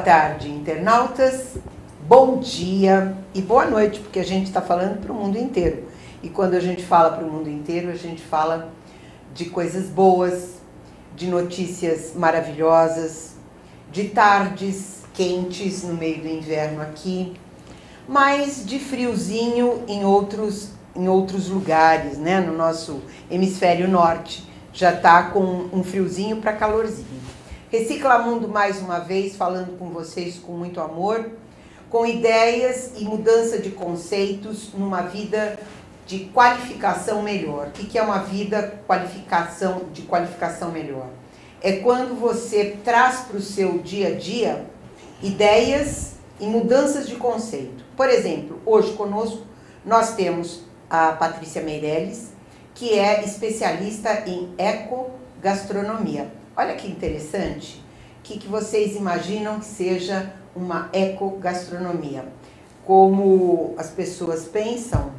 tarde, internautas, bom dia e boa noite, porque a gente está falando para o mundo inteiro. E quando a gente fala para o mundo inteiro, a gente fala de coisas boas, de notícias maravilhosas, de tardes quentes no meio do inverno aqui, mas de friozinho em outros lugares, né? No nosso hemisfério norte já está com um friozinho para calorzinho. Reciclamundo mais uma vez, falando com vocês com muito amor, com ideias e mudança de conceitos numa vida de qualificação melhor. O que é uma vida de qualificação melhor? É quando você traz para o seu dia a dia ideias e mudanças de conceito. Por exemplo, hoje conosco nós temos a Patrícia Meirelles, que é especialista em ecogastronomia. Olha que interessante, o que vocês imaginam que seja uma ecogastronomia? Como as pessoas pensam,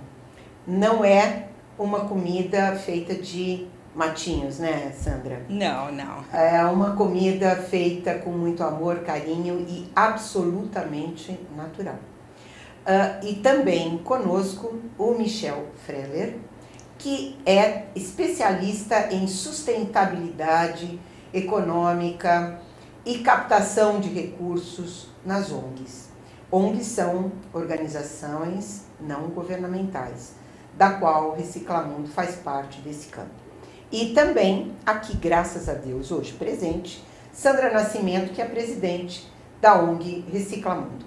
não é uma comida feita de matinhos, né, Sandra? Não, não. É uma comida feita com muito amor, carinho e absolutamente natural. E também conosco o Michel Freller, que é especialista em sustentabilidade econômica e captação de recursos nas ONGs. ONGs são organizações não governamentais, da qual o Reciclamundo faz parte desse campo. E também, aqui, graças a Deus, hoje presente, Sandra Nascimento, que é presidente da ONG Reciclamundo.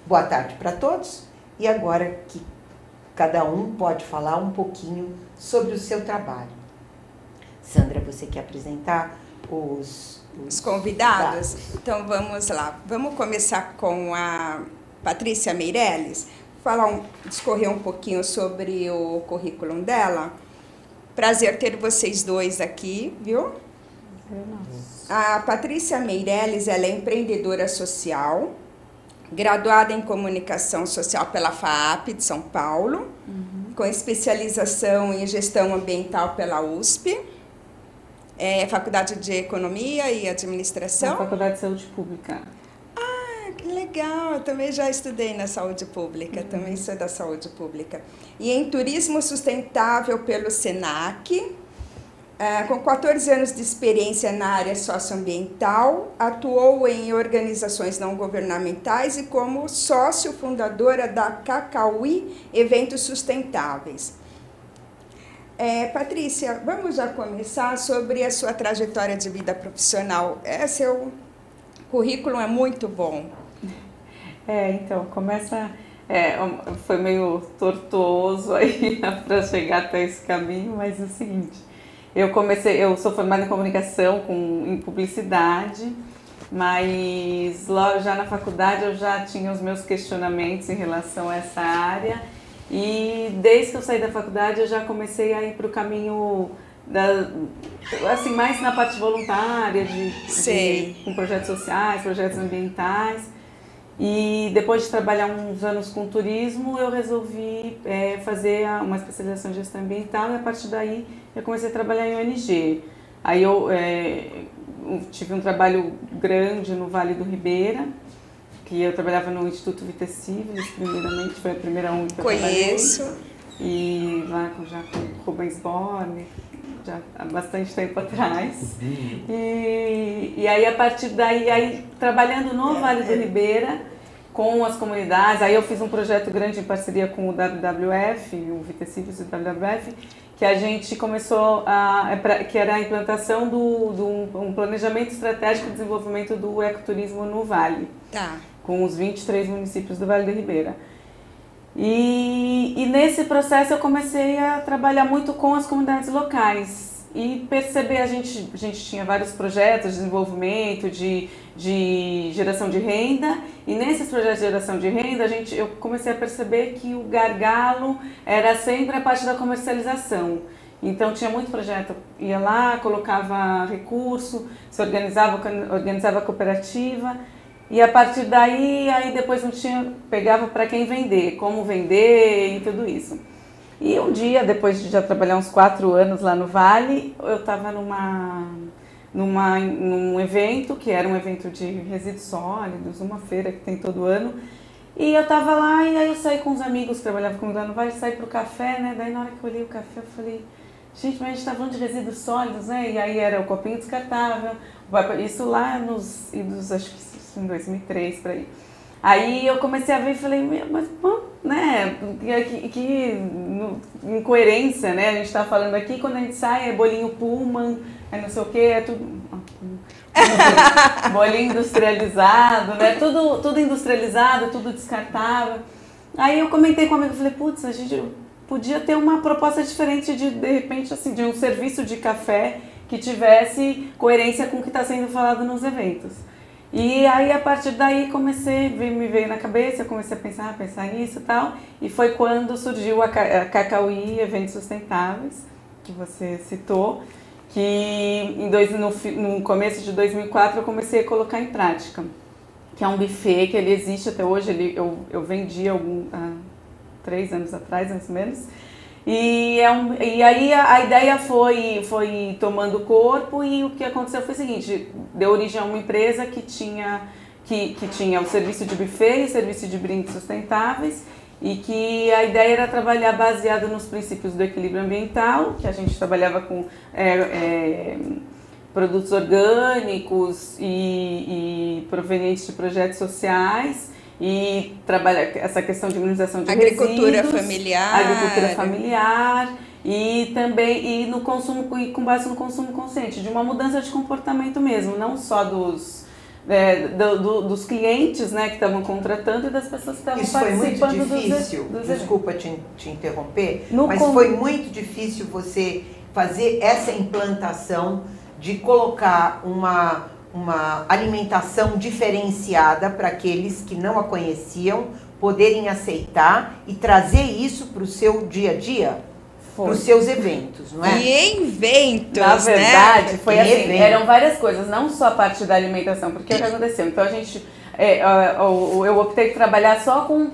Boa tarde para todos, e agora que cada um pode falar um pouquinho sobre o seu trabalho. Sandra, você quer apresentar os convidados? Então vamos lá. Vamos começar com a Patrícia Meirelles, discorrer um pouquinho sobre o currículo dela. Prazer ter vocês dois aqui, viu? A Patrícia Meirelles, ela é empreendedora social, graduada em comunicação social pela FAAP de São Paulo, com especialização em gestão ambiental pela USP, Faculdade de Economia e Administração. Na Faculdade de Saúde Pública. Ah, que legal! Eu também já estudei na saúde pública, também sou da saúde pública. E em Turismo Sustentável pelo SENAC. Com 14 anos de experiência na área socioambiental, atuou em organizações não governamentais e como sócio fundadora da Cacauí Eventos Sustentáveis. Patrícia, vamos já começar sobre a sua trajetória de vida profissional. Seu currículo é muito bom. Então, foi meio tortuoso aí para chegar até esse caminho, mas é o seguinte... Eu sou formada em comunicação, em publicidade, mas lá já na faculdade eu já tinha os meus questionamentos em relação a essa área e desde que eu saí da faculdade eu já comecei a ir para o caminho, assim, mais na parte voluntária, com projetos sociais, projetos ambientais. E depois de trabalhar uns anos com turismo, eu resolvi fazer uma especialização em gestão ambiental e a partir daí eu comecei a trabalhar em ONG. Aí eu tive um trabalho grande no Vale do Ribeira, que eu trabalhava no Instituto Vita Civilis, primeiramente, foi a primeira ONG que eu Conheço. trabalhei. E lá já com Rubens Borne, já há bastante tempo atrás. E aí, a partir daí, trabalhando no Vale do Ribeira, com as comunidades, aí eu fiz um projeto grande em parceria com o WWF, o Vita Civilis e o WWF, que a gente começou que era a implantação de um planejamento estratégico de desenvolvimento do ecoturismo no Vale, com os 23 municípios do Vale do Ribeira. E nesse processo eu comecei a trabalhar muito com as comunidades locais e perceber, a gente tinha vários projetos de desenvolvimento, de geração de renda, e nesses projetos de geração de renda eu comecei a perceber que o gargalo era sempre a parte da comercialização. Então tinha muito projeto, ia lá, colocava recurso, se organizava a cooperativa, e a partir daí, depois pegava para quem vender, como vender e tudo isso. E um dia, depois de já trabalhar uns 4 anos lá no Vale, eu estava num evento, que era um evento de resíduos sólidos, uma feira que tem todo ano. E eu tava lá, e aí eu saí com os amigos que trabalhavam comigo lá no Vale, saí pro café, né? Daí na hora que eu olhei o café, eu falei, gente, mas a gente tá falando de resíduos sólidos, né? E aí era o copinho descartável, isso lá nos idos, acho que isso em 2003, por aí. Aí eu comecei a ver e falei, mas, né, que incoerência, né? A gente tá falando aqui, quando a gente sai é bolinho Pullman, é não sei o que, é tudo... bolinho industrializado, né? Tudo industrializado, tudo descartável. Aí eu comentei com a amiga, falei, putz, a gente podia ter uma proposta diferente de repente, assim, de um serviço de café que tivesse coerência com o que está sendo falado nos eventos. E aí, a partir daí, me veio na cabeça, eu comecei a pensar nisso e tal, e foi quando surgiu a Cacauí Eventos Sustentáveis, que você citou, que no começo de 2004 eu comecei a colocar em prática, que é um buffet que ele existe até hoje, eu vendi há 3 anos atrás, mais ou menos, e aí a ideia foi tomando corpo, e o que aconteceu foi o seguinte, deu origem a uma empresa que tinha o serviço de buffet e o serviço de brindes sustentáveis, e que a ideia era trabalhar baseado nos princípios do equilíbrio ambiental, que a gente trabalhava com produtos orgânicos e provenientes de projetos sociais, e trabalha essa questão de minimização de agricultura resíduos, familiar, agricultura familiar, e também no consumo, com base no consumo consciente, de uma mudança de comportamento mesmo, não só dos clientes, né, que estavam contratando, e das pessoas que estavam participando. Isso foi muito difícil, desculpa te interromper, mas foi muito difícil você fazer essa implantação de colocar uma alimentação diferenciada para aqueles que não a conheciam poderem aceitar e trazer isso para o seu dia a dia, para os seus eventos, não é? E eventos, na verdade, né? foi assim, eram várias coisas, não só a parte da alimentação, porque o que aconteceu? Então a gente, eu optei por trabalhar só com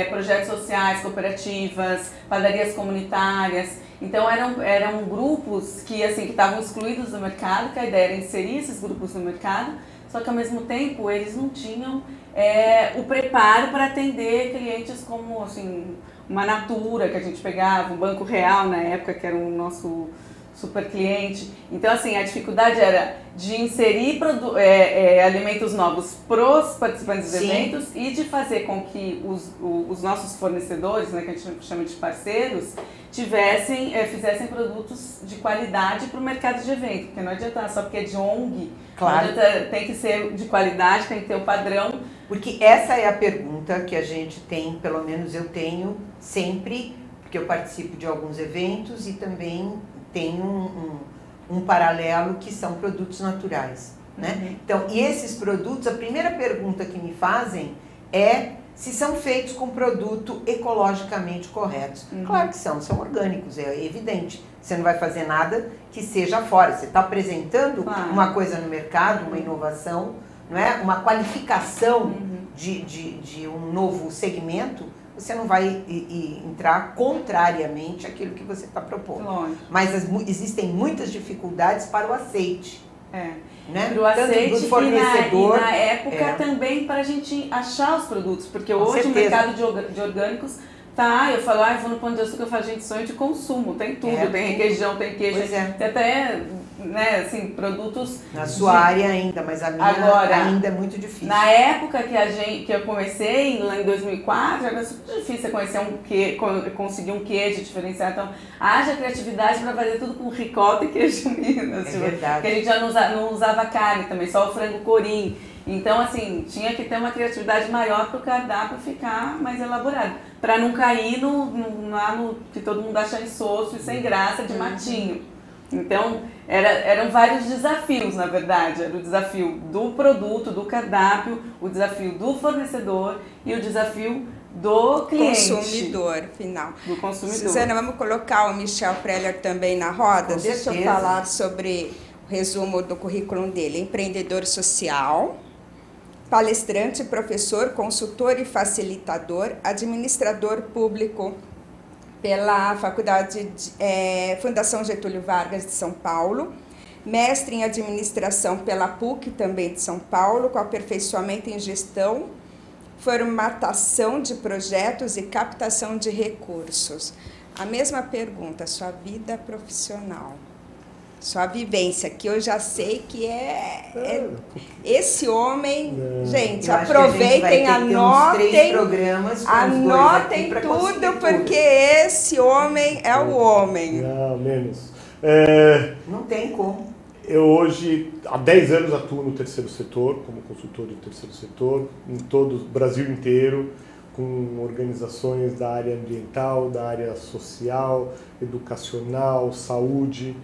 projetos sociais, cooperativas, padarias comunitárias. Então eram grupos que estavam excluídos do mercado, que a ideia era inserir esses grupos no mercado, só que ao mesmo tempo eles não tinham o preparo para atender clientes como assim, uma Natura que a gente pegava, um Banco Real na época, que era o nosso super cliente. Então assim, a dificuldade era de inserir alimentos novos para os participantes dos eventos e de fazer com que os nossos fornecedores, né, que a gente chama de parceiros, fizessem produtos de qualidade para o mercado de evento, porque não adianta só porque é de ONG, claro. Tem que ser de qualidade, tem que ter o padrão. Porque essa é a pergunta que a gente tem, pelo menos eu tenho sempre, porque eu participo de alguns eventos e também tenho um paralelo que são produtos naturais, né? Uhum. Então, e esses produtos, a primeira pergunta que me fazem é se são feitos com produto ecologicamente corretos. Uhum. Claro que são orgânicos, é evidente. Você não vai fazer nada que seja fora. Você está apresentando uma coisa no mercado, uma inovação, não é? Uma qualificação de um novo segmento. Você não vai entrar contrariamente àquilo que você está propondo. Lógico. Mas existem muitas dificuldades para o aceite. Né? Para o aceite do fornecedor, e na época também para a gente achar os produtos, porque com hoje certeza. o mercado de orgânicos eu falo, eu vou no Pão de Açúcar, eu falo, gente, sonho de consumo, tem tudo, tem requeijão, tem queijo, tem até, né, assim, produtos... Na sua área ainda, mas a minha ainda é muito difícil. Na época que eu comecei, lá em 2004, era super difícil conseguir um queijo diferenciado, então haja criatividade para fazer tudo com ricota e queijo Minas, verdade. Que a gente já não usava carne também, só o frango corim. Então, assim, tinha que ter uma criatividade maior para o cardápio ficar mais elaborado, para não cair no que todo mundo acha insosso e sem graça de matinho. Então, eram vários desafios, na verdade. Era o desafio do produto, do cardápio, o desafio do fornecedor e o desafio do cliente. Consumidor, final. Do consumidor. Suzana, vamos colocar o Michel Preller também na roda? Com Deixa certeza. eu falar sobre o resumo do currículo dele. Empreendedor social, palestrante, professor, consultor e facilitador, administrador público pela Fundação Getúlio Vargas de São Paulo, mestre em administração pela PUC, também de São Paulo, com aperfeiçoamento em gestão, formatação de projetos e captação de recursos. A mesma pergunta, sua vida profissional, sua vivência, que eu já sei que esse homem, gente, aproveitem, anotem tudo, porque esse homem é o homem. Não, menos. Não tem como. Eu hoje, há 10 anos, atuo no terceiro setor, como consultor do terceiro setor, em todo o Brasil inteiro, com organizações da área ambiental, da área social, educacional, saúde,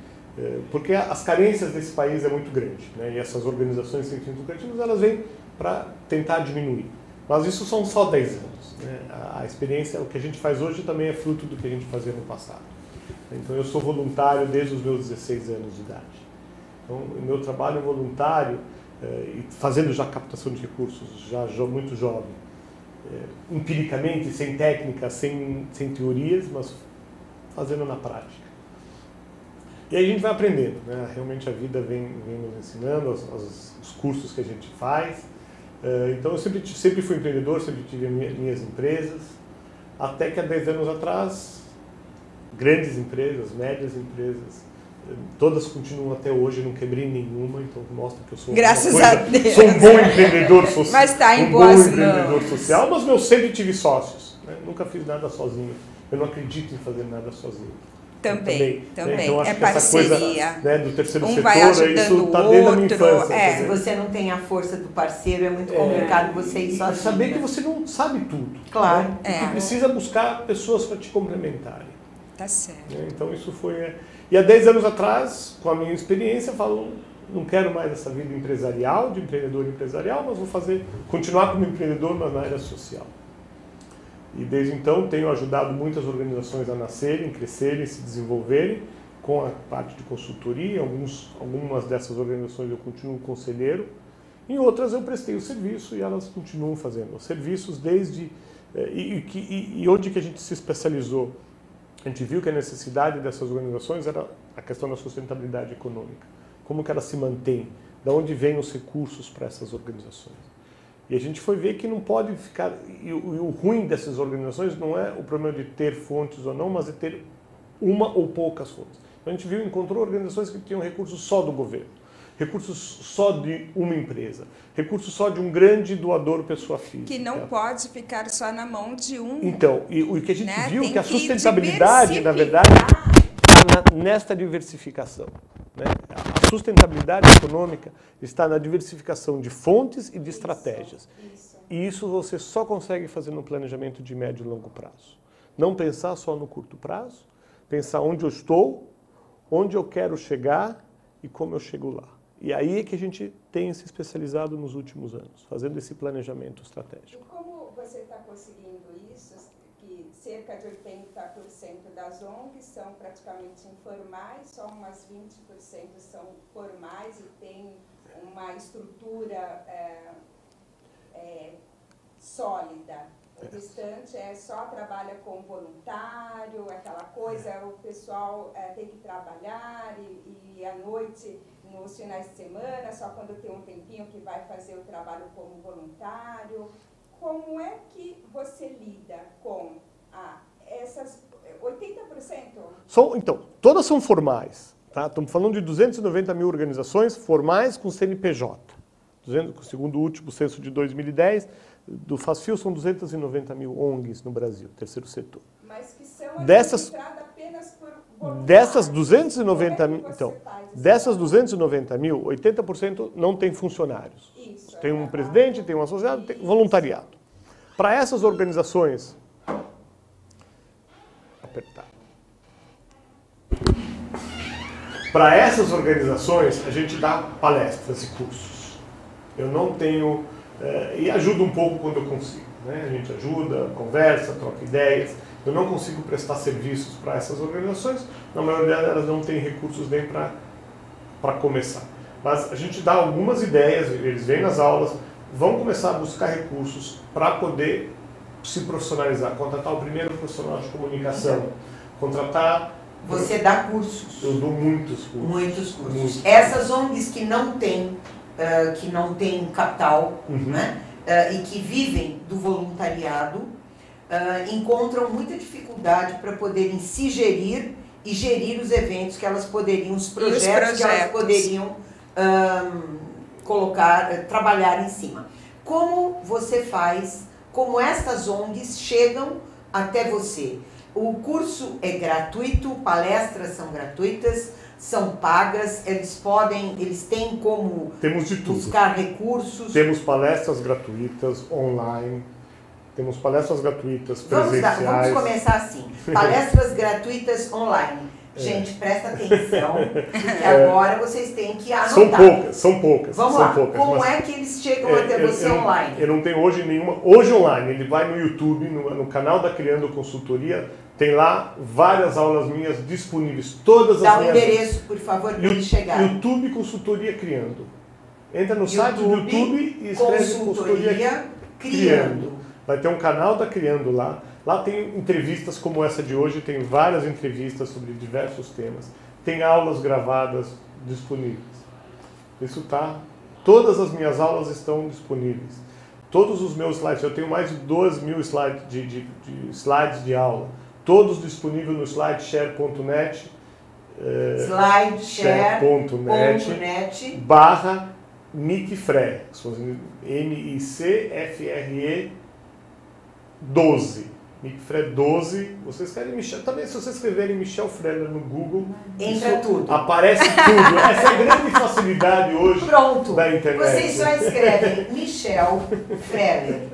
porque as carências desse país é muito grande, né? E essas organizações sem fins lucrativos, elas vêm para tentar diminuir. Mas isso são só 10 anos, né? A experiência, o que a gente faz hoje também é fruto do que a gente fazia no passado. Então eu sou voluntário desde os meus 16 anos de idade. Então o meu trabalho é voluntário, e fazendo já captação de recursos, já muito jovem, empiricamente, sem técnica, sem teorias, mas fazendo na prática. E aí a gente vai aprendendo, né? Realmente a vida vem nos ensinando, os cursos que a gente faz. Então eu sempre fui empreendedor, sempre tive minhas empresas, até que há 10 anos atrás, grandes empresas, médias empresas, todas continuam até hoje, não quebrei nenhuma, então mostra que eu sou Graças a Deus. Sou um bom empreendedor social. Mas está em boas mãos. Social, mas eu sempre tive sócios, né? Nunca fiz nada sozinho. Eu não acredito em fazer nada sozinho. Também. Então, acho que parceria. Essa coisa, né, do terceiro setor, vai ajudando isso está desde a minha infância. Se você não tem a força do parceiro, é muito complicado você ir sozinho. Saber que você não sabe tudo. Claro. Né? Que precisa buscar pessoas para te complementarem. Tá certo. Então isso foi... E há 10 anos atrás, com a minha experiência, eu falo, não quero mais essa vida empresarial, de empreendedor empresarial, mas vou continuar como empreendedor, mas na área social. E desde então tenho ajudado muitas organizações a nascerem, crescerem, se desenvolverem, com a parte de consultoria. Algumas dessas organizações eu continuo conselheiro, em outras eu prestei o serviço e elas continuam fazendo os serviços desde... E onde que a gente se especializou? A gente viu que a necessidade dessas organizações era a questão da sustentabilidade econômica. Como que ela se mantém? De onde vêm os recursos para essas organizações? E a gente foi ver que não pode ficar... E o ruim dessas organizações não é o problema de ter fontes ou não, mas de ter uma ou poucas fontes. Então a gente encontrou organizações que tinham recursos só do governo, recursos só de uma empresa, recursos só de um grande doador pessoa física. Que não pode ficar só na mão de um. Então, e o que a gente viu Tem que a sustentabilidade, na verdade, está nesta diversificação. Né? A sustentabilidade econômica está na diversificação de fontes e de estratégias. E isso você só consegue fazer no planejamento de médio e longo prazo. Não pensar só no curto prazo, pensar onde eu estou, onde eu quero chegar e como eu chego lá. E aí é que a gente tem se especializado nos últimos anos, fazendo esse planejamento estratégico. E como você está conseguindo isso, que cerca de 80% das ONGs são praticamente informais, só umas 20% são formais e tem uma estrutura sólida? O restante só trabalha com voluntário, aquela coisa, o pessoal tem que trabalhar e à noite, nos finais de semana, só quando tem um tempinho que vai fazer o trabalho como voluntário. Como é que você lida com essas 80%? Então, todas são formais. Tá? Estamos falando de 290 mil organizações formais com CNPJ. Segundo o último censo de 2010, do FASFIL são 290 mil ONGs no Brasil, terceiro setor. Mas que são apenas por voluntários. Dessas 290 mil, então, dessas 290 mil, 80% não tem funcionários. Isso, tem um presidente, tem um associado, tem voluntariado. Para essas organizações, para essas organizações, a gente dá palestras e cursos. Eu não tenho... e ajuda um pouco quando eu consigo. Né? A gente ajuda, conversa, troca ideias. Eu não consigo prestar serviços para essas organizações. Na maioria delas não tem recursos nem para começar. Mas a gente dá algumas ideias, eles vêm nas aulas, vão começar a buscar recursos para poder se profissionalizar, contratar o primeiro profissional de comunicação, contratar Você dá cursos. Eu dou muitos cursos. Muitos cursos. Muitos. Essas ONGs que não têm capital, Uhum. né? E que vivem do voluntariado, encontram muita dificuldade para poderem se gerir e gerir os eventos que elas poderiam, os projetos que elas poderiam trabalhar em cima. Como você faz, como essas ONGs chegam até você? O curso é gratuito, palestras são gratuitas, são pagas, eles têm como Temos de tudo. buscar recursos. Temos palestras gratuitas online, temos palestras gratuitas presenciais. Vamos começar assim, palestras gratuitas online. Gente, presta atenção, porque agora vocês têm que anotar. São poucas. Vamos são lá, poucas, como mas é que eles chegam até você online? Eu não tenho hoje nenhuma. Hoje online, ele vai no YouTube, no canal da Criando Consultoria, tem lá várias aulas minhas disponíveis. Todas Dá as o minhas. endereço, por favor, para eles chegarem. YouTube Consultoria Criando. Entra no site do YouTube e escreve Consultoria Criando. Vai ter um canal da Criando lá. Lá tem entrevistas como essa de hoje, tem várias entrevistas sobre diversos temas. Tem aulas gravadas disponíveis. Isso tá. Todas as minhas aulas estão disponíveis. Todos os meus slides, eu tenho mais de 2.000 slides slides de aula. Todos disponíveis no slideshare.net. Slideshare.net /MicFre. MICFRE 12. MicFre 12. Vocês querem Michel? Também, se vocês escreverem Michel Freller no Google, entra tudo. Aparece tudo. Essa é a grande facilidade hoje da internet. Vocês só escrevem Michel Freller.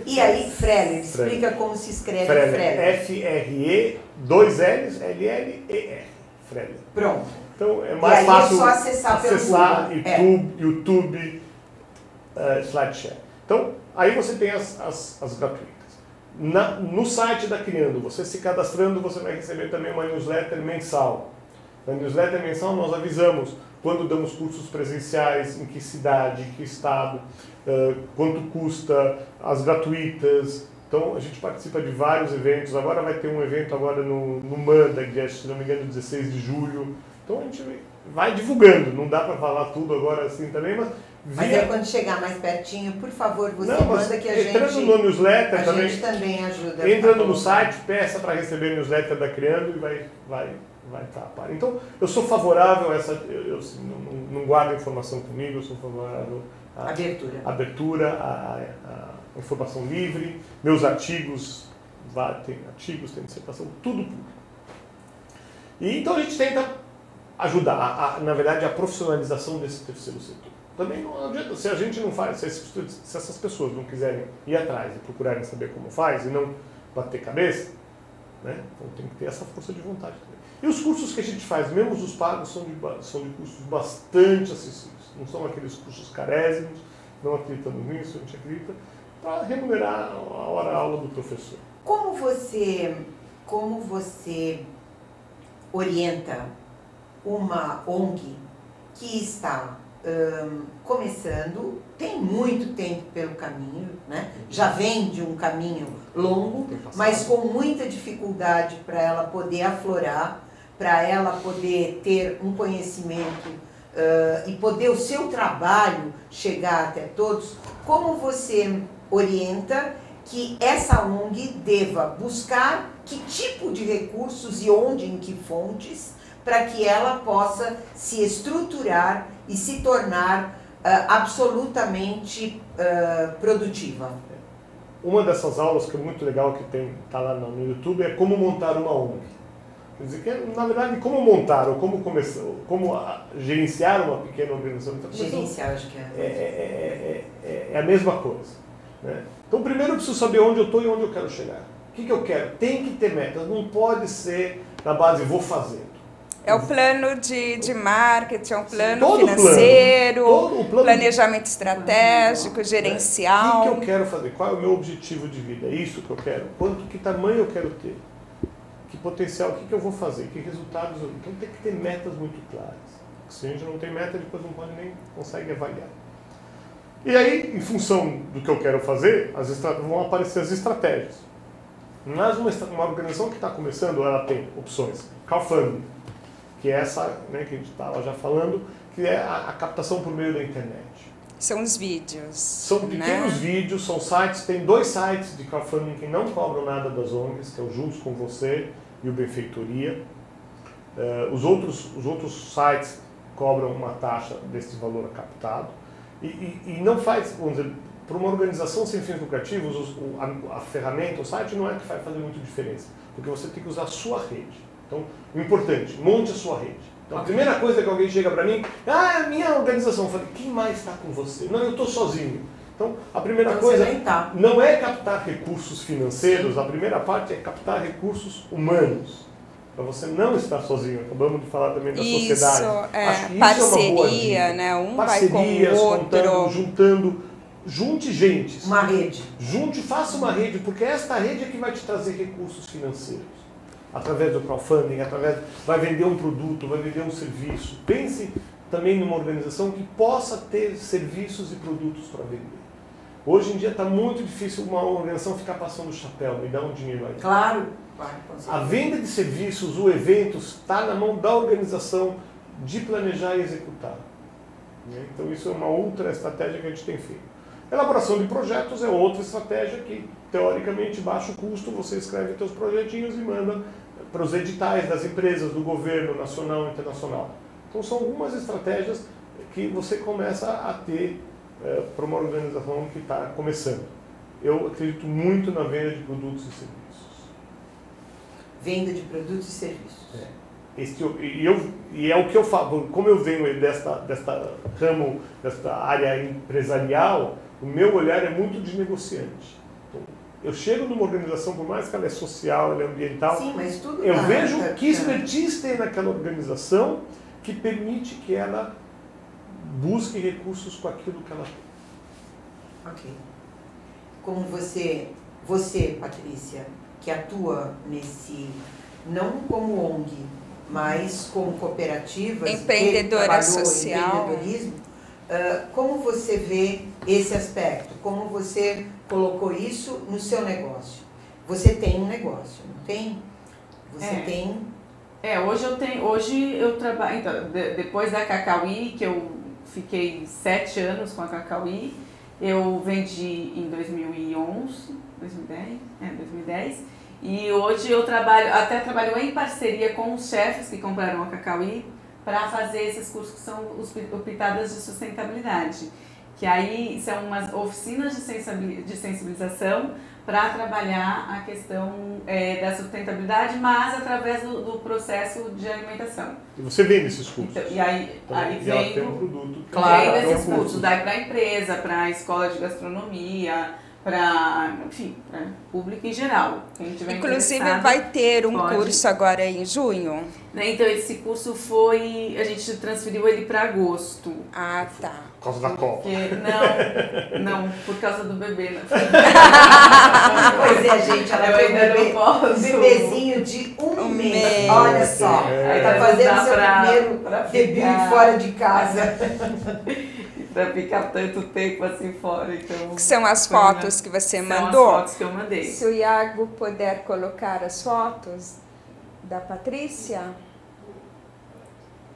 E aí, Freller, explica como se escreve Freller. F-R-E, 2 L's, L-L-E-R. Freller. Pronto. Então é mais fácil é só acessar pelo YouTube, SlideShare. Então, aí você tem as gratuitas. No site da Criando, você se cadastrando, você vai receber também uma newsletter mensal. Na newsletter mensal nós avisamos quando damos cursos presenciais, em que cidade, em que estado, quanto custa, as gratuitas. Então a gente participa de vários eventos. Agora vai ter um evento agora no Manda, que é, se não me engano, 16 de julho. Então a gente vai divulgando. Não dá para falar tudo agora assim também, mas quando chegar mais pertinho, por favor, você manda que a gente... Entrando no newsletter a gente também ajuda. Entrando no site, peça para receber a newsletter da Criando e vai estar a par. Então, eu sou favorável a essa... Eu não guardo informação comigo, eu sou favorável à abertura, à informação livre. Meus artigos, tem dissertação, tudo público. E então a gente tenta ajudar, na verdade, a profissionalização desse terceiro setor. Também não adianta, se a gente não faz, se essas pessoas não quiserem ir atrás e procurarem saber como faz e não bater cabeça, né? Então tem que ter essa força de vontade também. E os cursos que a gente faz, mesmo os pagos, são de custos bastante acessíveis. Não são aqueles cursos carésimos, não acreditamos nisso, a gente acredita, para remunerar a hora-aula do professor. Como você orienta uma ONG que está começando, tem muito tempo pelo caminho, né? Já vem de um caminho longo, mas com muita dificuldade para ela poder aflorar, para ela poder ter um conhecimento e poder o seu trabalho chegar até todos? Como você orienta que essa ONG deva buscar que tipo de recursos e onde, em que fontes, para que ela possa se estruturar e se tornar absolutamente produtiva? Uma dessas aulas que é muito legal, que está lá no YouTube, é como montar uma ONG. Quer dizer, que, na verdade, como montar ou como começar, como gerenciar uma pequena organização. Gerenciar, acho que é a mesma coisa, né? Então, primeiro eu preciso saber onde eu estou e onde eu quero chegar. O que eu quero? Tem que ter metas, não pode ser na base, vou fazendo. É o plano de marketing, é um plano financeiro, planejamento estratégico, gerencial. O que eu quero fazer? Qual é o meu objetivo de vida? É isso que eu quero? Que tamanho eu quero ter? Que potencial? O que eu vou fazer? Que resultados? Então tem que ter metas muito claras. Se a gente não tem meta, depois não consegue avaliar. E aí, em função do que eu quero fazer, vão aparecer as estratégias. Mas uma organização que está começando, ela tem opções. Crowdfunding, que é essa, né, que a gente estava já falando, que é a captação por meio da internet. São os vídeos. São pequenos vídeos, são sites, tem 2 sites de crowdfunding que não cobram nada das ONGs, que é o Juntos com Você e o Benfeitoria. Os outros sites cobram uma taxa desse valor captado. E não faz, vamos dizer, para uma organização sem fins lucrativos, a ferramenta, o site não é que vai fazer muita diferença, porque você tem que usar a sua rede. Então, o importante, monte a sua rede. Então, a primeira coisa que alguém chega para mim, é minha organização. Eu falei, quem mais está com você? Não, eu estou sozinho. Então, a primeira coisa não é captar recursos financeiros, a primeira parte é captar recursos humanos. Para você não estar sozinho. Acabamos de falar também da sociedade. Acho que parceria, é né? Um parcerias, vai com o outro. juntando. Junte gente. Uma rede. Faça uma rede, porque esta rede é que vai te trazer recursos financeiros. Através do crowdfunding, vai vender um produto, vai vender um serviço. Pense também numa organização que possa ter serviços e produtos para vender. Hoje em dia está muito difícil uma organização ficar passando o chapéu, me dá um dinheiro aí. Claro. A venda de serviços, o evento, está na mão da organização de planejar e executar. Então isso é uma outra estratégia que a gente tem feito. Elaboração de projetos é outra estratégia que, teoricamente, baixo custo, você escreve seus projetinhos e manda para os editais das empresas, do governo nacional e internacional. Então são algumas estratégias que você começa a ter para uma organização que está começando. Eu acredito muito na venda de produtos e serviços. Venda de produtos e serviços. E é o que eu falo, como eu venho desta ramo, desta área empresarial, o meu olhar é muito de negociante. Então, eu chego numa organização, por mais que ela é social, ela é ambiental, sim, mas tudo eu vejo que expertise tem naquela organização que permite que ela busque recursos com aquilo que ela tem. Ok. Como você, Patrícia, que atua não como ONG, mas como cooperativas, empreendedora social, empreendedorismo, como você vê esse aspecto? Como você colocou isso no seu negócio? Você tem um negócio, não tem? Você tem... Hoje eu trabalho, então, depois da Cacauí, que eu fiquei 7 anos com a Cacauí, eu vendi em 2010, e hoje eu trabalho em parceria com os chefes que compraram a Cacauí para fazer esses cursos que são os Pitadas de Sustentabilidade, que aí são umas oficinas de sensibilização para trabalhar a questão da sustentabilidade, mas através do processo de alimentação. E você vende esses cursos? Então, e aí vendo um produto. Claro, esses cursos, daí para a empresa, para a escola de gastronomia, para público em geral. Quem tiver inclusive vai ter um curso agora em junho. Então esse curso a gente transferiu ele para agosto. Ah, tá. Por causa da Copa. Não, por causa do bebê. Pois é, gente, ela eu ainda não posso. Bebezinho de um mês. Olha só, Tá fazendo seu primeiro debut fora de casa. Para ficar tanto tempo assim fora. Então, que são as fotos que você mandou? São as fotos que eu mandei. Se o Iago puder colocar as fotos da Patrícia,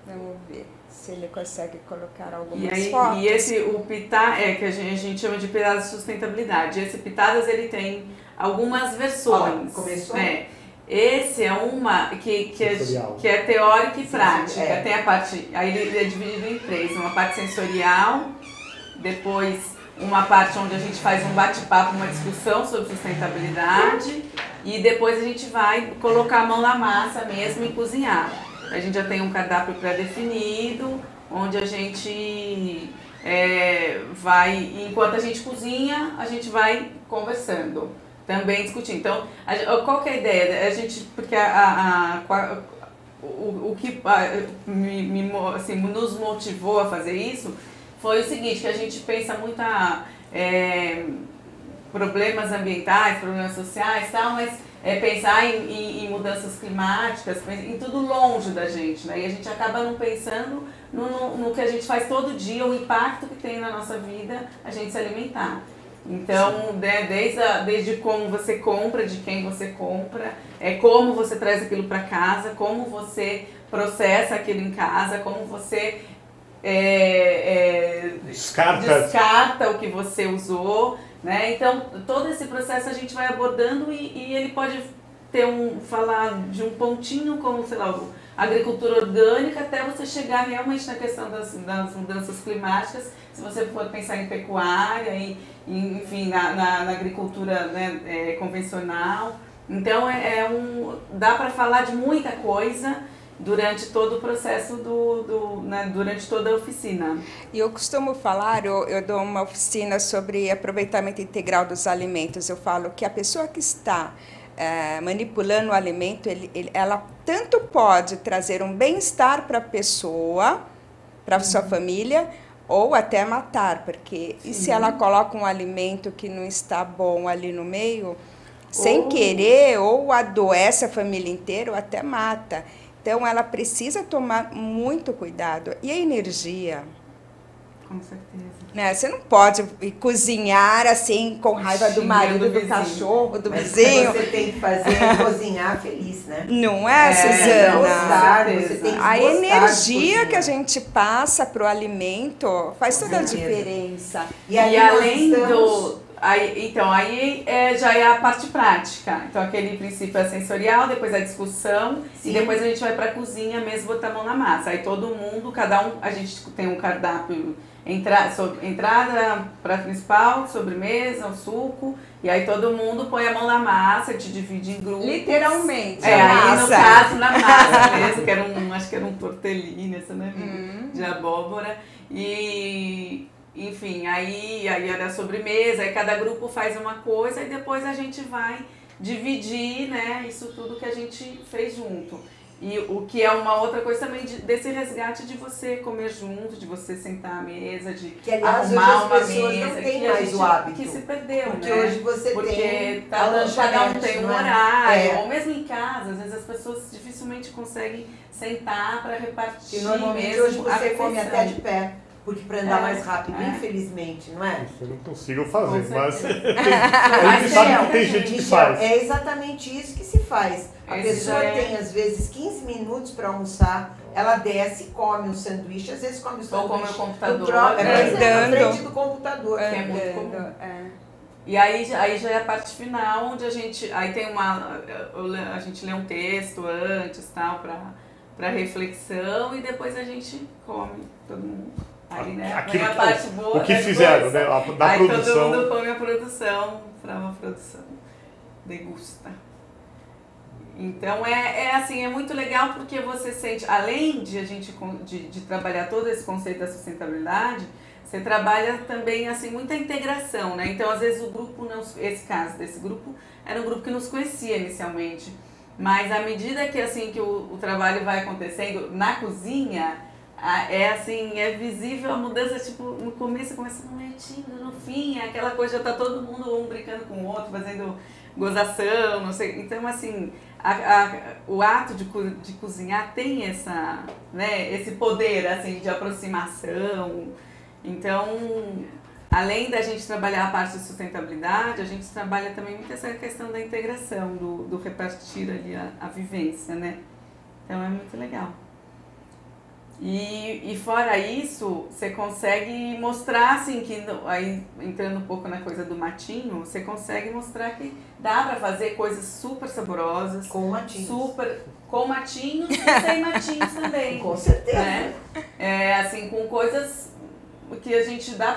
vamos ver se ele consegue colocar algumas fotos. E o Pitadas, que a gente chama de Pitadas de Sustentabilidade. Esse Pitadas, ele tem algumas versões. Começou? Esse é uma que é teórica e prática. Tem a parte, aí ele é dividido em 3, uma parte sensorial, depois uma parte onde a gente faz um bate-papo, uma discussão sobre sustentabilidade, e depois a gente vai colocar a mão na massa mesmo e cozinhar. A gente já tem um cardápio pré-definido, onde a gente enquanto a gente cozinha, a gente vai conversando. Também discutindo. Então, qual que é a ideia? A gente, porque o que nos motivou a fazer isso foi o seguinte, que a gente pensa muito problemas ambientais, problemas sociais, mas pensar em mudanças climáticas, em tudo longe da gente, né? E a gente acaba não pensando no que a gente faz todo dia, o impacto que tem na nossa vida a gente se alimentar. Então, né, desde como você compra, de quem você compra, como você traz aquilo para casa, como você processa aquilo em casa, como você descarta o que você usou, né? Então, todo esse processo a gente vai abordando e ele pode falar de um pontinho como, sei lá, a agricultura orgânica, até você chegar realmente na questão das mudanças climáticas, se você for pensar em pecuária, enfim, na agricultura, né, convencional. Então, dá para falar de muita coisa durante todo o processo, né, durante toda a oficina. E eu costumo falar, eu dou uma oficina sobre aproveitamento integral dos alimentos. Eu falo que a pessoa que está manipulando o alimento, ela tanto pode trazer um bem-estar para a pessoa, para a sua família, ou até matar, porque e se ela coloca um alimento que não está bom ali no meio, sem querer, ou adoece a família inteira, ou até mata. Então, ela precisa tomar muito cuidado. E a energia? Com certeza. Né? Você não pode cozinhar assim, com raiva do marido, do cachorro, do vizinho. O que você tem que fazer é cozinhar feliz, né? Não é, Suzana? Gostar, você tem que a energia que a cozinhar. gente passa para o alimento faz toda a diferença. E além aí já é a parte prática. Então, aquele princípio é sensorial, depois a discussão, e depois a gente vai para a cozinha mesmo botar a mão na massa. Aí todo mundo, a gente tem um cardápio, entrada, prato principal, sobremesa, o suco, e aí todo mundo põe a mão na massa, te divide em grupos. Literalmente. Aí no caso, na massa mesmo, acho que era um tortellini, essa não é de abóbora. E... enfim, aí era a sobremesa, aí cada grupo faz uma coisa e depois a gente vai dividir, né, isso tudo que a gente fez junto. E o que é uma outra coisa também desse resgate de você comer junto, de você sentar à mesa, de que, aliás, arrumar uma hoje as pessoas mesa, não têm que mais o hábito. Que se perdeu, porque né? hoje você tem a lanchonete, cada um tem um horário, é. ou mesmo em casa, às vezes as pessoas dificilmente conseguem sentar para repartir. E normalmente mesmo hoje você come até de pé. Porque para andar mais rápido, infelizmente, não é? Isso eu não consigo fazer, mas a gente sabe que tem gente que faz. É exatamente isso que se faz. A pessoa tem, às vezes, 15 minutos para almoçar, ela desce, come um sanduíche, às vezes come o sanduíche. Ou come o computador. Na frente do computador. Que é muito comum. E aí já é a parte final, onde a gente lê um texto antes, tal, para reflexão, e depois a gente come, todo mundo. Aí, né, aquilo, a parte boa, o que fizeram, né? Da aí produção. Todo mundo come a produção, para uma produção. Degusta. Então assim, é muito legal porque você sente, além de a gente de trabalhar todo esse conceito da sustentabilidade, você trabalha também assim muita integração, né? Então, às vezes o grupo esse caso desse grupo era um grupo que nos conhecia inicialmente, mas à medida que assim que o trabalho vai acontecendo na cozinha, é visível a mudança, tipo, no começo começa no fim, aquela coisa, já tá todo mundo um brincando com o outro, fazendo gozação, não sei. Então, assim, o ato de cozinhar tem esse poder, assim, de aproximação. Então, além da gente trabalhar a parte de sustentabilidade, a gente trabalha também muito essa questão da integração, do repartir ali a vivência, né? Então, é muito legal. E fora isso, você consegue mostrar, assim, que aí entrando um pouco na coisa do matinho, você consegue mostrar que dá pra fazer coisas super saborosas. Com matinhos. Com matinhos e sem matinhos também. Com certeza. Né? Assim, com coisas que a gente dá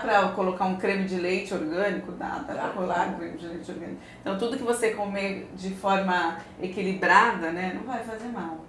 pra colocar um creme de leite orgânico, dá pra colocar um creme de leite orgânico. Então, tudo que você comer de forma equilibrada, né, não vai fazer mal.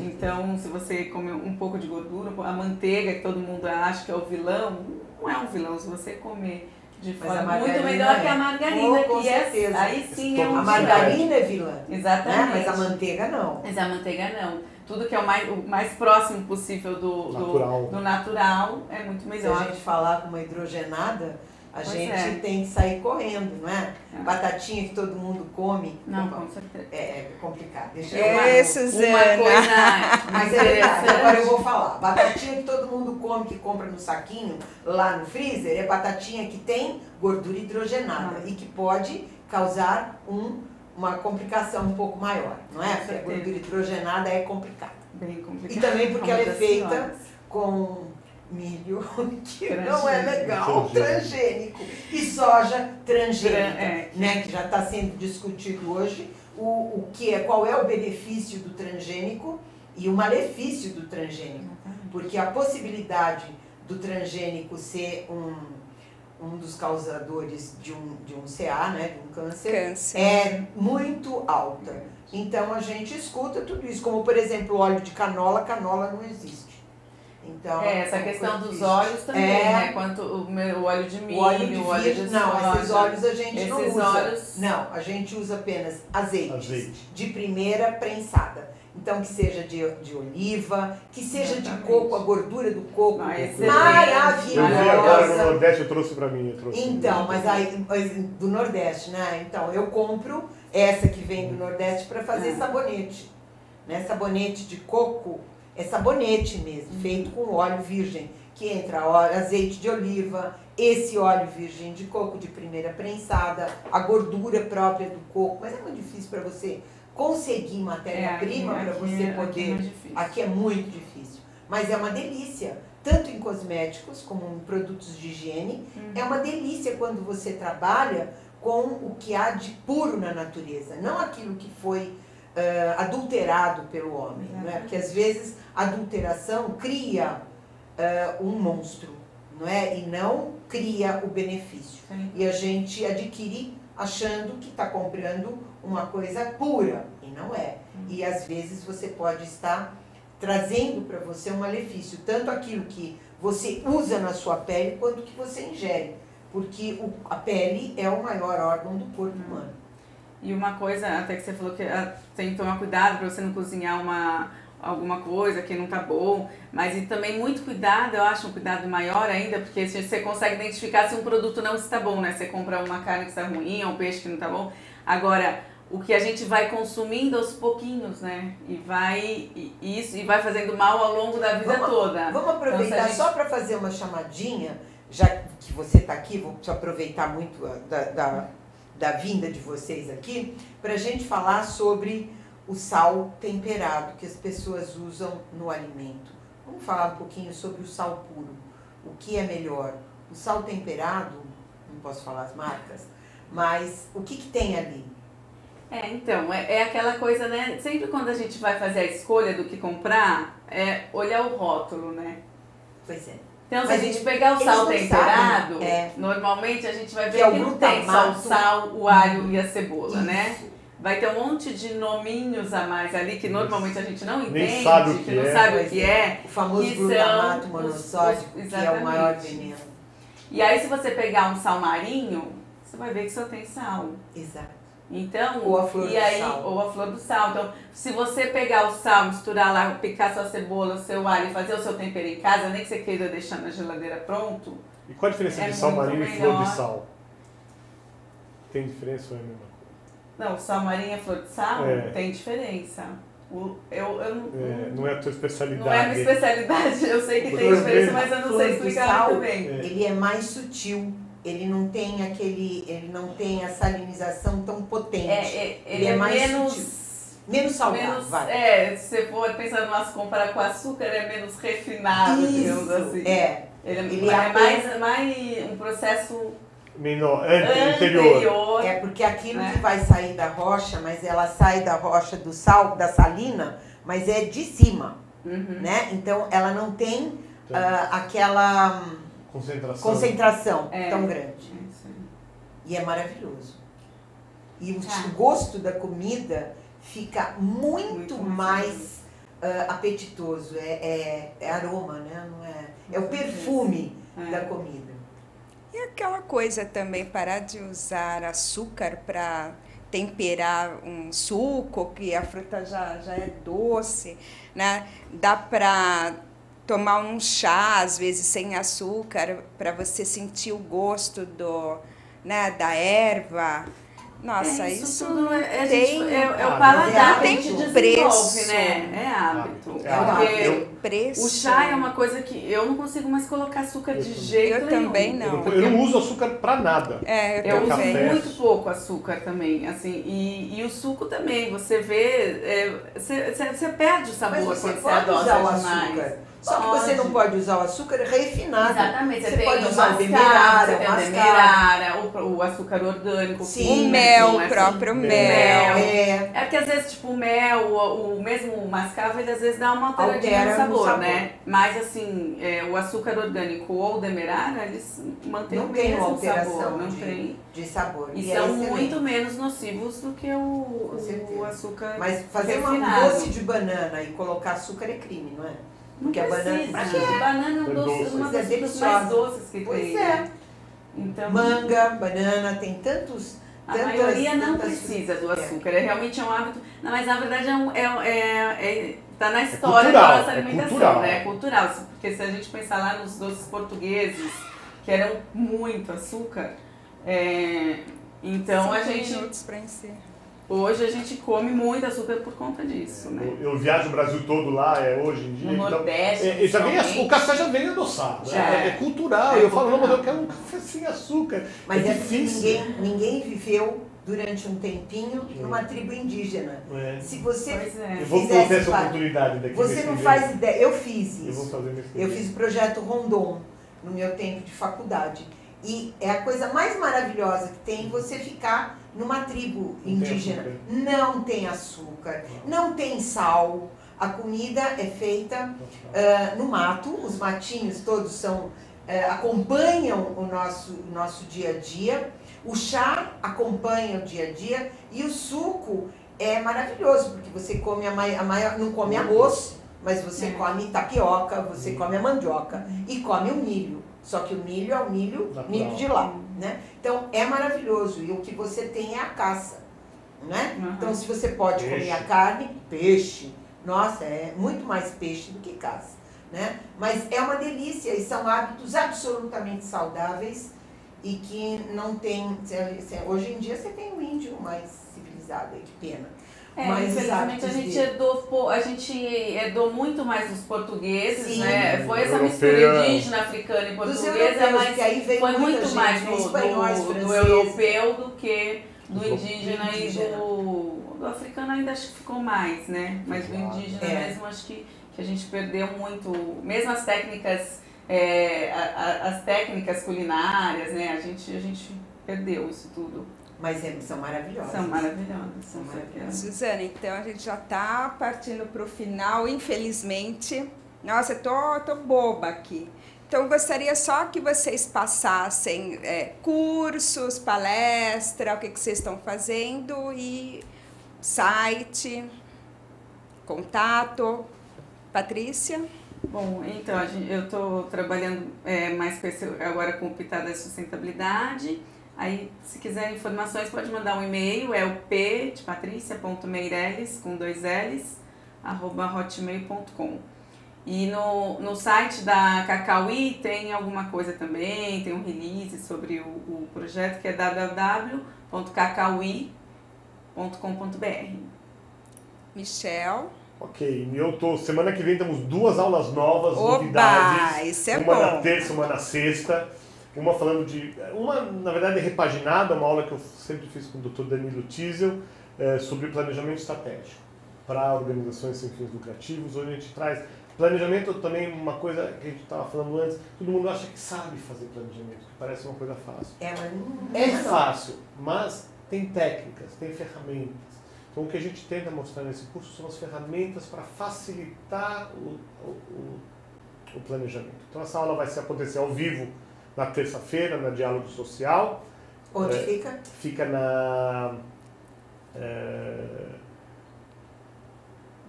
Então, se você comer um pouco de gordura, a manteiga que todo mundo acha que é o vilão, não é um vilão. Se você comer de forma muito melhor que a margarina, com certeza. Aí sim é um vilão. A margarina é vilã. Exatamente. Né? Mas a manteiga não. Mas a manteiga não. Tudo que é o mais próximo possível do natural é muito melhor. Se a gente falar com uma hidrogenada, A Pois gente é. tem que sair correndo, não é? É. Batatinha que todo mundo come. Não, com certeza. É complicado. Deixa É, eu Suzana. Uma coisa Mas é verdade, agora eu interessante. vou falar. Batatinha que todo mundo come, que compra no saquinho, lá no freezer, é batatinha que tem gordura hidrogenada e que pode causar uma complicação um pouco maior, não é? Porque a gordura hidrogenada é complicada. Bem complicado. E também porque ela é Como das feita senhoras. com milho, que Transgênico. não é legal, transgênico. E soja transgênica, É. né? Que já está sendo discutido hoje. Qual é o benefício do transgênico e o malefício do transgênico. Porque a possibilidade do transgênico ser um dos causadores de um CA, né, de um câncer, é muito alta. Então a gente escuta tudo isso, como por exemplo o óleo de canola não existe. Então, essa questão dos existe. óleos também, né? Quanto o óleo de milho, O óleo de o óleo de virgem, não, esses soja. óleos a gente não Esses usa. óleos- Não, a gente usa apenas azeites Azeite. de primeira prensada. Então, que seja de oliva, que seja de Exatamente. coco, a gordura do coco, Excelente. maravilhosa. Eu vi agora no Nordeste, eu trouxe pra mim. Então, mas aí, do Nordeste, né? Então, eu compro essa que vem do Nordeste para fazer sabonete. Né? Sabonete de coco, é sabonete mesmo, feito com óleo virgem, que entra azeite de oliva, esse óleo virgem de coco de primeira prensada, a gordura própria do coco. Mas é muito difícil para você conseguir matéria-prima para você poder. Aqui é muito difícil. Mas é uma delícia. Tanto em cosméticos como em produtos de higiene. É uma delícia quando você trabalha com o que há de puro na natureza. Não aquilo que foi adulterado pelo homem. Não é? Porque às vezes a adulteração cria um monstro, não é? E não cria o benefício. Sim. E a gente adquire achando que está comprando uma coisa pura, e não é. E às vezes você pode estar trazendo para você um malefício, tanto aquilo que você usa na sua pele, quanto que você ingere. Porque a pele é o maior órgão do corpo humano. E uma coisa, até que você falou que tem que tomar cuidado para você não cozinhar alguma coisa que não tá bom, mas e também muito cuidado, eu acho um cuidado maior ainda, porque você consegue identificar se um produto não está bom, né? Você compra uma carne que está ruim, ou um peixe que não tá bom. Agora, o que a gente vai consumindo aos pouquinhos, né? E vai fazendo mal ao longo da vida toda. Vamos aproveitar então, gente... só para fazer uma chamadinha, já que você está aqui, vou aproveitar muito da vinda de vocês aqui, para a gente falar sobre o sal temperado que as pessoas usam no alimento. Vamos falar um pouquinho sobre o sal puro. O que é melhor? O sal temperado, não posso falar as marcas, mas o que tem ali? Então, é aquela coisa, né? Sempre quando a gente vai fazer a escolha do que comprar, é olhar o rótulo, né? Pois é. Então, se Mas a gente pegar o eles sal não temperado, sabem, normalmente a gente vai que ver é que o não tem só o glutamato. sal, o alho e a cebola, né? Isso. Vai ter um monte de nominhos a mais ali que normalmente a gente não Nem entende, sabe o que não é. sabe o Pois que é. O famoso que glutamato são monossódico, que é o maior exatamente. veneno. E aí, se você pegar um sal marinho, você vai ver que só tem sal. Exato. Então, Ou a flor do sal. Ou a flor do sal. Então, se você pegar o sal, misturar lá, picar sua cebola, o seu alho e fazer o seu tempero em casa, nem que você queira deixar na geladeira pronto. E qual a diferença de sal marinho e flor de sal? Tem diferença ou é a mesma coisa? Não, sal marinho e flor de sal tem diferença. Não é a tua especialidade. Não é a minha especialidade, eu sei que tem diferença, mas eu não sei explicar muito bem. Ele é mais sutil. Ele não tem a salinização tão potente. Ele é mais menos sutil. Menos salgado, vai. Se você for pensar no comparar com açúcar, é menos refinado, digamos assim. Ele é mais um processo menor, anterior. É porque aquilo que vai sair da rocha, mas ela sai da rocha do sal, da salina, mas é de cima, né? Então ela não tem aquela concentração tão grande. E é maravilhoso. E o gosto da comida fica muito mais apetitoso. É aroma, né? Não é o perfume da comida. E aquela coisa também, parar de usar açúcar para temperar um suco, que a fruta já é doce, né? Dá para tomar um chá, às vezes sem açúcar, para você sentir o gosto da erva. Nossa, isso tudo tem o paladar que a gente desenvolve, preço, né? É hábito. Porque preço. O chá é uma coisa que eu não consigo mais colocar açúcar de jeito nenhum. Eu também não. Eu não uso açúcar pra nada. Eu uso café. muito pouco açúcar também, assim, e o suco também, você vê, você perde o sabor Mas você quando pode você usar o adoça açúcar. demais. Só que você não pode usar o açúcar refinado. Exatamente, Você pode tem usar o mascavo, demerara, você tem o o mascavo. demerara, o açúcar orgânico. Sim, o mel, o assim, próprio mel. É. É porque às vezes, tipo, o mel, o mesmo mascavo, ele às vezes dá uma alteradinha Altera no no sabor, sabor. né? Mas assim, o açúcar orgânico ou o demerara, eles mantêm Não o tem mesmo alteração sabor, não tem. de sabor. E é são excelente. muito menos nocivos do que Com o certeza. açúcar Mas fazer um refinado. doce de banana e colocar açúcar é crime, não é? Não Porque a banana. precisa. Pra quê? Banana é É doce. uma É das frutas deliciosa. mais doces que Pois tem. é. Então, Manga, banana, tem tantos. a maioria não tantas precisa do frutas. açúcar. Realmente é um hábito. Não, mas na verdade tá na história cultural, da nossa alimentação, cultural. né? É cultural. Porque se a gente pensar lá nos doces portugueses, que eram muito açúcar, então a 5 gente. minutos para encerrar. Hoje a gente come muito açúcar por conta disso, né? Eu viajo o Brasil todo lá, hoje em dia. No Nordeste, já vem, principalmente. o café já vem adoçado. Já É cultural. É eu falo, não, mas eu cultural. quero um café sem açúcar. Mas é difícil. ninguém viveu durante um tempinho numa tribo indígena. É. Se você Pois é. Eu vou ter fizesse essa parte- oportunidade daqui. Você nesse não evento. faz ideia. Eu fiz Eu vou isso. fazer nesse Eu evento. fiz o projeto Rondon no meu tempo de faculdade. E é a coisa mais maravilhosa que tem você ficar numa tribo tem indígena. açúcar. Não tem açúcar, não tem sal. A comida é feita no mato, os matinhos todos são acompanham o nosso dia a dia. O chá acompanha o dia a dia e o suco é maravilhoso, porque você come não come arroz, mas você come tapioca, você come a mandioca e come o milho. Só que o milho é o milho de lá, né? Então é maravilhoso e o que você tem é a caça, né? Uhum. Então se você pode Peixe. comer a carne, peixe, nossa, é muito mais peixe do que caça, né? Mas é uma delícia e são hábitos absolutamente saudáveis e que não tem, hoje em dia você tem um índio mais civilizado, que pena. Mas os infelizmente a gente herdou muito mais dos portugueses, Sim. né? Foi essa Europeu. mistura indígena, africana e Dos portuguesa, europeus, mas que aí veio foi muita muito gente, mais né? do Espanhóis, do franceses. europeu do que do Do indígena e indígena. do africano ainda acho que ficou mais, né? Mas do indígena mesmo acho que a gente perdeu muito, mesmo as técnicas, as técnicas culinárias, né? A gente perdeu isso tudo. Mas são maravilhosos. São maravilhosas, são maravilhosas. Suzana, então a gente já está partindo para o final, infelizmente. Nossa, eu tô boba aqui. Então, eu gostaria só que vocês passassem cursos, palestra, o que vocês estão fazendo e site, contato. Patrícia? Bom, então, eu estou trabalhando mais agora com Pitadas de Sustentabilidade. Aí, se quiser informações, pode mandar um e-mail, é o p de patricia.meireles, com 2 L's, @hotmail.com. E no site da Cacauí tem alguma coisa também, tem um release sobre o projeto, que é www.cacauí.com.br. Michel? Ok, semana que vem temos 2 aulas novas, Oba, novidades. isso é uma bom. na terça, uma na sexta. Uma falando uma, na verdade, repaginada, uma aula que eu sempre fiz com o Dr. Danilo Tiesel, sobre planejamento estratégico para organizações sem fins lucrativos, onde a gente traz planejamento também, uma coisa que a gente estava falando antes, todo mundo acha que sabe fazer planejamento, que parece uma coisa fácil. É fácil, mas tem técnicas, tem ferramentas. Então, o que a gente tenta mostrar nesse curso são as ferramentas para facilitar o planejamento. Então, essa aula vai acontecer ao vivo na terça-feira, na Diálogo Social. Onde fica? Fica na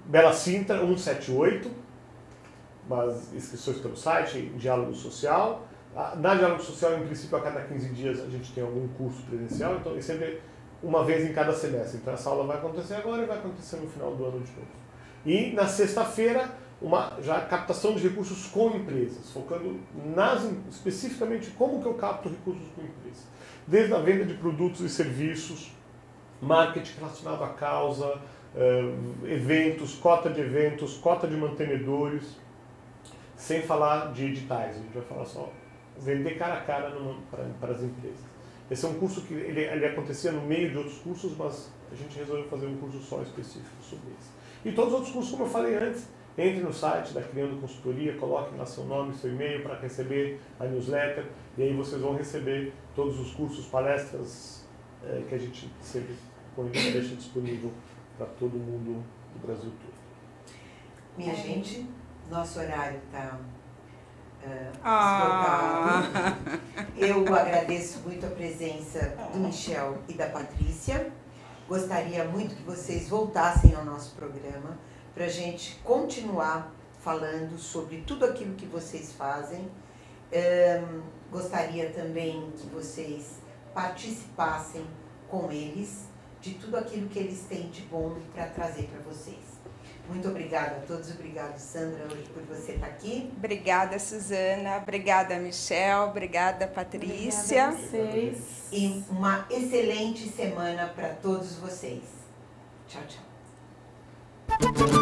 Bela Sintra 178, mas inscrições pelo site, Diálogo Social. Na Diálogo Social, em princípio, a cada 15 dias a gente tem algum curso presencial, então é sempre uma vez em cada semestre. Então essa aula vai acontecer agora e vai acontecer no final do ano de novo. E na sexta-feira já a captação de recursos com empresas, focando especificamente como que eu capto recursos com empresas. Desde a venda de produtos e serviços, marketing relacionado à causa, eventos, cota de mantenedores, sem falar de editais. A gente vai falar só vender cara a cara para as empresas. Esse é um curso que ele acontecia no meio de outros cursos, mas a gente resolveu fazer um curso só específico sobre isso. E todos os outros cursos, como eu falei antes, entre no site da Criando Consultoria, coloque lá seu nome, seu e-mail para receber a newsletter, e aí vocês vão receber todos os cursos, palestras que a gente sempre deixa disponível para todo mundo do Brasil todo. Minha gente, nosso horário está esgotado. Eu agradeço muito a presença do Michel e da Patrícia. Gostaria muito que vocês voltassem ao nosso programa para a gente continuar falando sobre tudo aquilo que vocês fazem. Gostaria também que vocês participassem com eles de tudo aquilo que eles têm de bom para trazer para vocês. Muito obrigada a todos, obrigada Sandra por você estar aqui. Obrigada Suzana, obrigada Michel, obrigada Patrícia. Obrigada a vocês. E uma excelente semana para todos vocês. Tchau, tchau.